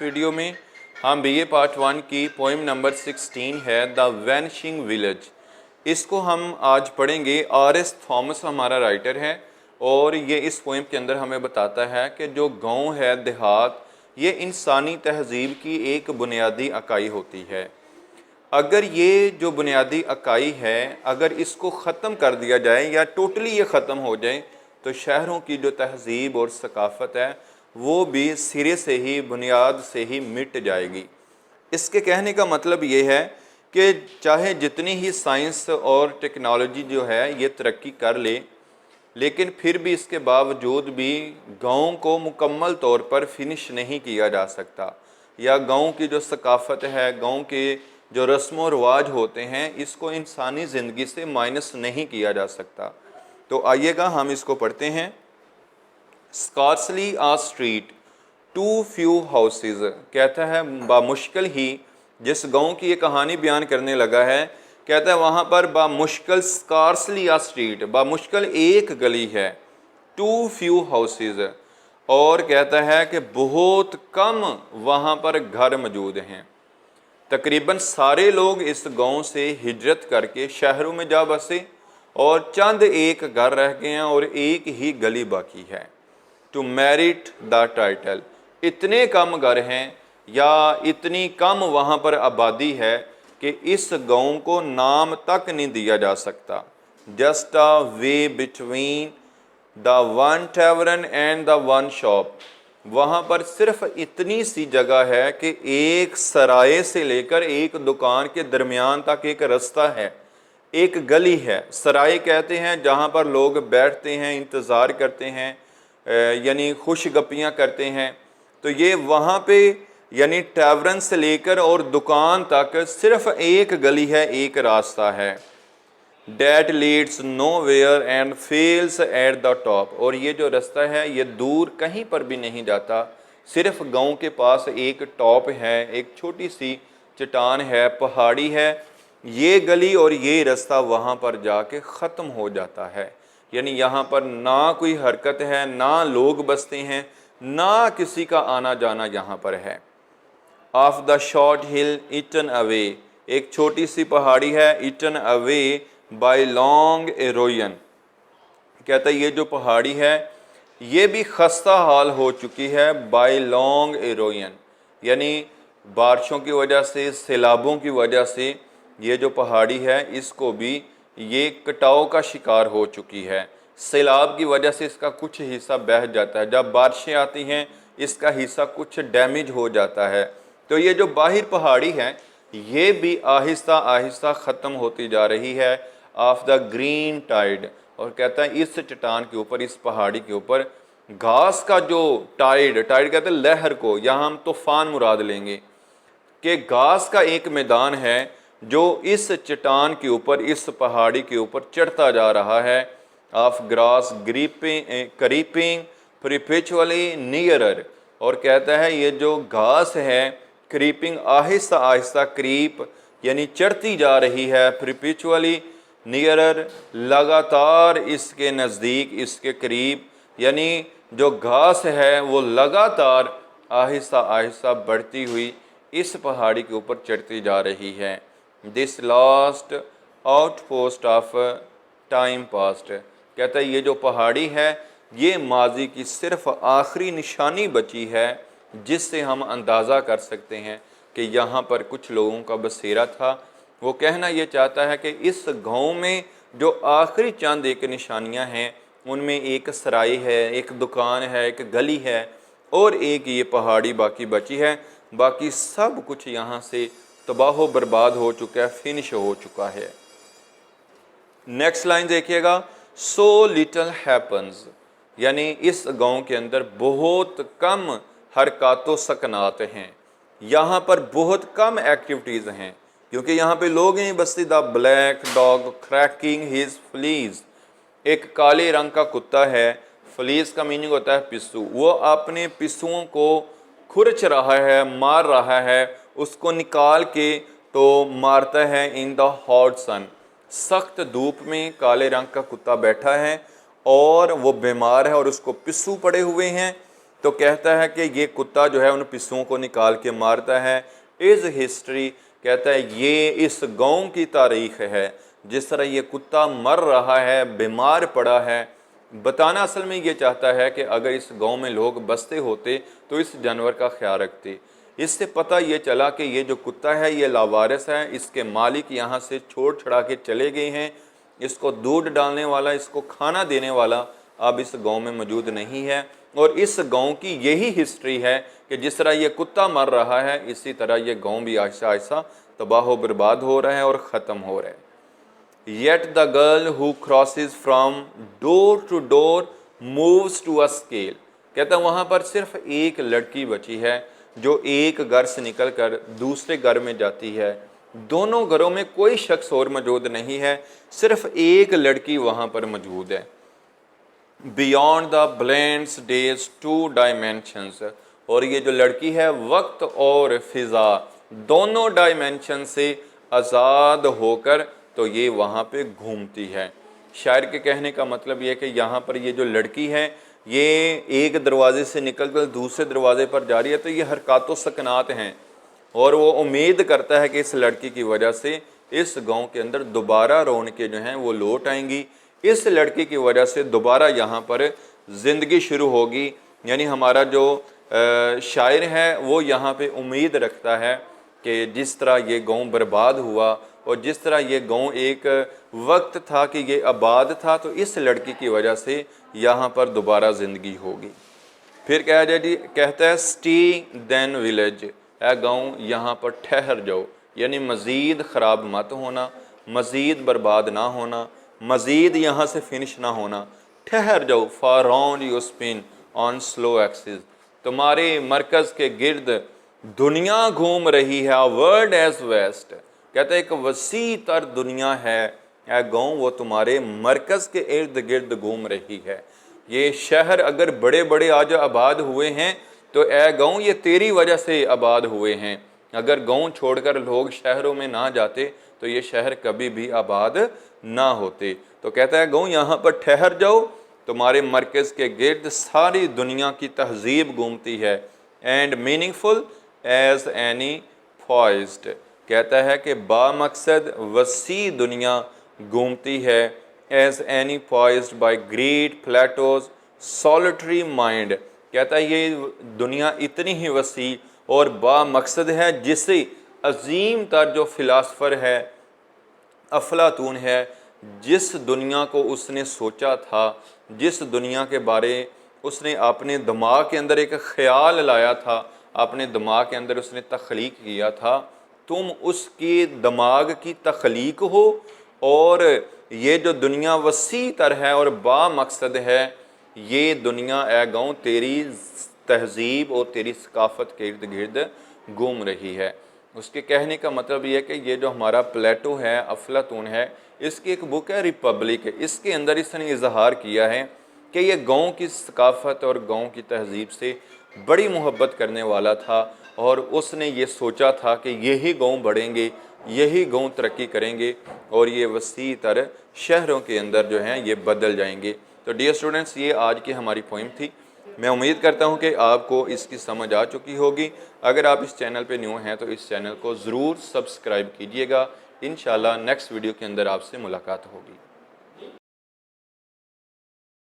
Video में हम BA part 1 की पोएम नंबर 16 है द वैनिशिंग विलेज, इसको हम आज पढ़ेंगे। आर.एस. थॉमस हमारा राइटर है और ये इस पोएम के अंदर हमें बताता है कि जो गांव है, देहात, ये इंसानी तहजीब की एक बुनियादी इकाई होती है। अगर ये जो बुनियादी इकाई है, अगर इसको ख़त्म कर दिया जाए या टोटली ये ख़त्म हो जाए तो शहरों की जो तहजीब और सकाफ़त है वो भी सिरे से ही, बुनियाद से ही मिट जाएगी। इसके कहने का मतलब ये है कि चाहे जितनी ही साइंस और टेक्नोलॉजी जो है ये तरक्की कर ले, लेकिन फिर भी इसके बावजूद भी गाँव को मुकम्मल तौर पर फिनिश नहीं किया जा सकता, या गाँव की जो सकाफ़त है, गाँव के जो रस्म व रवाज होते हैं, इसको इंसानी ज़िंदगी से माइनस नहीं किया जा सकता। तो आइएगा हम इसको पढ़ते हैं। Scarcely a street too few houses, कहता है बामुश्किल ही, जिस गांव की ये कहानी बयान करने लगा है, कहता है वहाँ पर बामुश्किल स्कार्सली आ स्ट्रीट, बामुश्किल एक गली है, टू फ्यू हाउसेज, और कहता है कि बहुत कम वहाँ पर घर मौजूद हैं। तकरीबन सारे लोग इस गांव से हिजरत करके शहरों में जा बसे और चंद एक घर रह गए हैं और एक ही गली बाकी है। टू मेरिट द टाइटल, इतने कम घर हैं या इतनी कम वहाँ पर आबादी है कि इस गांव को नाम तक नहीं दिया जा सकता। Just a way between the one tavern and the one shop, वहाँ पर सिर्फ इतनी सी जगह है कि एक सराय से लेकर एक दुकान के दरमियान तक एक रास्ता है, एक गली है। सराय कहते हैं जहाँ पर लोग बैठते हैं, इंतज़ार करते हैं, यानी खुश गप्पियाँ करते हैं। तो ये वहाँ पे यानी टैवरन से लेकर और दुकान तक सिर्फ एक गली है, एक रास्ता है। That leads nowhere and fails at the top, और ये जो रास्ता है ये दूर कहीं पर भी नहीं जाता, सिर्फ गांव के पास एक टॉप है, एक छोटी सी चट्टान है, पहाड़ी है, ये गली और ये रास्ता वहाँ पर जाके ख़त्म हो जाता है। यानी यहाँ पर ना कोई हरकत है, ना लोग बसते हैं, ना किसी का आना जाना यहाँ पर है। Of the short hill eaten away, एक छोटी सी पहाड़ी है, eaten away by long erosion, कहता है ये जो पहाड़ी है ये भी खस्ता हाल हो चुकी है बाय लॉन्ग एरोयन, यानी बारिशों की वजह से, सैलाबों की वजह से ये जो पहाड़ी है इसको भी ये कटाव का शिकार हो चुकी है। सैलाब की वजह से इसका कुछ हिस्सा बह जाता है, जब बारिशें आती हैं इसका हिस्सा कुछ डैमेज हो जाता है। तो ये जो बाहर पहाड़ी है ये भी आहिस्ता आहिस्ता ख़त्म होती जा रही है ऑफ द ग्रीन टाइड, और कहता है इस चट्टान के ऊपर, इस पहाड़ी के ऊपर घास का जो टाइड, टाइड कहते हैं लहर को, यहाँ हम तूफान मुराद लेंगे कि घास का एक मैदान है जो इस चट्टान के ऊपर, इस पहाड़ी के ऊपर चढ़ता जा रहा है। Of grass creeping perpetually nearer, और कहता है ये जो घास है क्रीपिंग, आहिस्ता आहिस्ता क्रीप यानी चढ़ती जा रही है, परपेचुअली नियरर, लगातार इसके नज़दीक, इसके करीब, यानी जो घास है वो लगातार आहिस्ता आहिस्ता बढ़ती हुई इस पहाड़ी के ऊपर चढ़ती जा रही है। This last outpost of time past, कहता है ये जो पहाड़ी है ये माजी की सिर्फ आखिरी निशानी बची है जिससे हम अंदाज़ा कर सकते हैं कि यहाँ पर कुछ लोगों का बसेरा था। वो कहना ये चाहता है कि इस गांव में जो आखिरी चंद एक निशानियाँ हैं उनमें एक सराय है, एक दुकान है, एक गली है और एक ये पहाड़ी बाकी बची है। बाकी सब कुछ यहाँ से तबाह बर्बाद हो चुका है, फिनिश हो चुका है। नेक्स्ट लाइन देखिएगा, सो लिटल हैपन्स, यानी इस गांव के अंदर बहुत कम हरकत व सकनात हैं, यहाँ पर बहुत कम एक्टिविटीज़ हैं, क्योंकि यहाँ पे लोग नहीं बसते। The black dog cracking his fleas, एक काले रंग का कुत्ता है, फ्लीज का मीनिंग होता है पिस्सू, वो अपने पिस्सुओं को खुरच रहा है, मार रहा है, उसको निकाल के तो मारता है इन द हॉट सन, सख्त धूप में काले रंग का कुत्ता बैठा है और वो बीमार है और उसको पिस्सू पड़े हुए हैं। तो कहता है कि ये कुत्ता जो है उन पिस्सुओं को निकाल के मारता है। इज़ हिस्ट्री, कहता है ये इस गांव की तारीख है। जिस तरह ये कुत्ता मर रहा है, बीमार पड़ा है, बताना असल में ये चाहता है कि अगर इस गांव में लोग बसते होते तो इस जानवर का ख्याल रखते। इससे पता ये चला कि ये जो कुत्ता है ये लावारिस है, इसके मालिक यहाँ से छोड़ छड़ा के चले गए हैं, इसको दूध डालने वाला, इसको खाना देने वाला अब इस गांव में मौजूद नहीं है। और इस गांव की यही हिस्ट्री है कि जिस तरह ये कुत्ता मर रहा है इसी तरह ये गांव भी आहिस्ता आहिस्ता तबाह बर्बाद हो रहा है और ख़त्म हो रहा है। Yet the girl who crosses from door to door moves to a scale, कहता है वहाँ पर सिर्फ एक लड़की बची है जो एक घर से निकलकर दूसरे घर में जाती है। दोनों घरों में कोई शख्स और मौजूद नहीं है, सिर्फ एक लड़की वहाँ पर मौजूद है। Beyond the blends days two dimensions, और ये जो लड़की है वक्त और फिज़ा दोनों डायमेंशन से आज़ाद होकर तो ये वहाँ पे घूमती है। शायर के कहने का मतलब ये है कि यहाँ पर ये जो लड़की है ये एक दरवाजे से निकलकर दूसरे दरवाजे पर जा रही है, तो ये हरकत व सकनात हैं और वो उम्मीद करता है कि इस लड़की की वजह से इस गांव के अंदर दोबारा रौनकें जो हैं वो लौट आएंगी। इस लड़की की वजह से दोबारा यहाँ पर ज़िंदगी शुरू होगी। यानी हमारा जो शायर है वो यहाँ पे उम्मीद रखता है कि जिस तरह ये गांव बर्बाद हुआ और जिस तरह ये गांव एक वक्त था कि ये आबाद था, तो इस लड़की की वजह से यहाँ पर दोबारा ज़िंदगी होगी। फिर कहा जाए जी, कहता है स्टे देन विलेज, ए गांव यहाँ पर ठहर जाओ, यानी मज़ीद ख़राब मत होना, मज़ीद बर्बाद ना होना, मज़ीद यहाँ से फिनिश ना होना, ठहर जाओ। For round you spin on slow axis, तुम्हारे मरकज़ के गिर्द दुनिया घूम रही है। वर्ल्ड एज वेस्ट, कहते हैं एक वसी तर दुनिया है, ए गाँव वो तुम्हारे मरकज़ के इर्द गिर्द घूम रही है। ये शहर अगर बड़े बड़े आज आबाद हुए हैं तो ए गाँव ये तेरी वजह से आबाद हुए हैं। अगर गाँव छोड़कर लोग शहरों में ना जाते तो ये शहर कभी भी आबाद ना होते। तो कहता है गाँव यहाँ पर ठहर जाओ, तुम्हारे मरकज़ के गिर्द सारी दुनिया की तहजीब घूमती है। And meaningful as any foist, कहता है कि बामकसद वसी दुनिया घूमती है। As any poised by great Plato's solitary mind, कहता है ये दुनिया इतनी ही वसी और बामकसद है जिससे अजीम तर जो फ़िलासफ़र है अफलातून है, जिस दुनिया को उसने सोचा था, जिस दुनिया के बारे उसने अपने दिमाग के अंदर एक ख़याल लाया था, अपने दिमाग के अंदर उसने तख्लीक किया था, तुम उसके दिमाग की तख्लीक हो और ये जो दुनिया वसी तर है और बामकसद है, ये दुनिया ए गाँव तेरी तहजीब और तेरी सकाफ़त के इर्द गिर्द घूम रही है। उसके कहने का मतलब ये है कि ये जो हमारा प्लेटो है, अफलातून है, इसकी एक बुक है रिपब्लिक, इसके अंदर इसने इजहार किया है कि ये गाँव की सकाफ़त और गाँव की तहजीब से बड़ी मोहब्बत करने वाला था और उसने ये सोचा था कि यही गाँव बढ़ेंगे, यही गाँव तरक्की करेंगे और ये वसी तर शहरों के अंदर जो हैं ये बदल जाएंगे। तो डियर स्टूडेंट्स, ये आज की हमारी पोइम थी। मैं उम्मीद करता हूँ कि आपको इसकी समझ आ चुकी होगी। अगर आप इस चैनल पे न्यू हैं तो इस चैनल को ज़रूर सब्सक्राइब कीजिएगा। इंशाल्लाह नेक्स्ट वीडियो के अंदर आपसे मुलाकात होगी।